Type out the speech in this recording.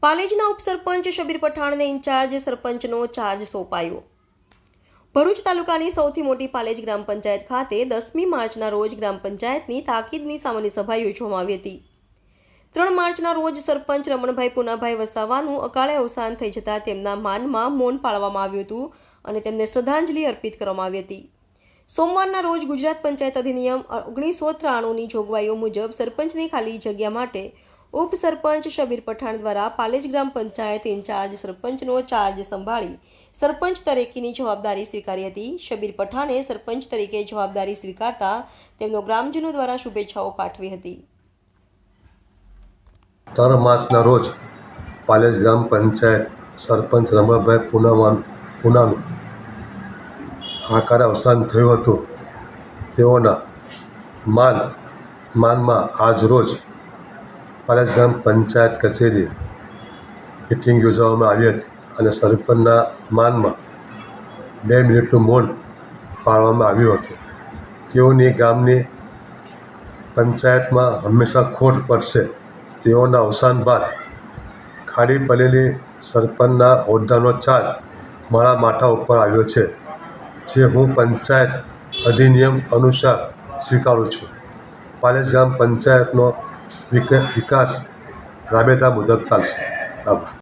પાલેજના ઉપસરપંચ Shabir પઠાણને in charge સરપંચનો charge સોંપાયો। Bharuch તાલુકાની સૌથી મોટી પાલેજ ગ્રામ પંચાયત ખાતે 10મી માર્ચના રોજ ગ્રામ પંચાયતની તાકીદની સામાન્ય સભા યોજવામાં આવી હતી। 3 માર્ચના રોજ સરપંચ રમણભાઈ પુનાભાઈ વસાવાનું અકાળે અવસાન થઈ જતા તેમના માનમાં મૌન પાળવામાં આવ્યું હતું અને તેમને શ્રદ્ધાંજલિ અર્પિત કરવામાં આવી હતી। સોમવારના રોજ ગુજરાત પંચાયત અધિનિયમ 1993ની જોગવાઈઓ મુજબ સરપંચની ખાલી જગ્યા માટે ઉપસરપંચ શબીર પઠાણ દ્વારા પાલેજ ગ્રામ પંચાયત ઇન્ચાર્જ સરપંચનો ચાર્જ સંભાળી સરપંચ તરીકેની જવાબદારી સ્વીકારી હતી। શબીર પઠાણે સરપંચ તરીકે જવાબદારી સ્વીકારતા તેમનો ગ્રામજનો દ્વારા શુભેચ્છાઓ પાઠવી હતી। 3 માર્ચના રોજ પાલેજ ગ્રામ પંચાયત સરપંચ રમણભાઈ પુનાનું આકારે અવસાન થયું હતું। તેઓના માનમાં આજ રોજ પાલેજ ગ્રામ પંચાયત કચેરીએ મિટિંગ યોજવામાં આવી હતી અને સરપંચના માનમાં 2 મિનિટનું મૌન પાળવામાં આવ્યું હતું। તેઓની ગામની પંચાયતમાં હંમેશા ખોટ પડશે। તેઓના અવસાન બાદ ખાલી પડેલી સરપંચના હોદ્દાનો ચાર્જ મારા માથા ઉપર આવ્યો છે, જે હું પંચાયત અધિનિયમ અનુસાર સ્વીકારું છું। પાલેજ ગ્રામ પંચાયતનો વિકાસ રાબેતા મુજબ ચાલશે। આભાર।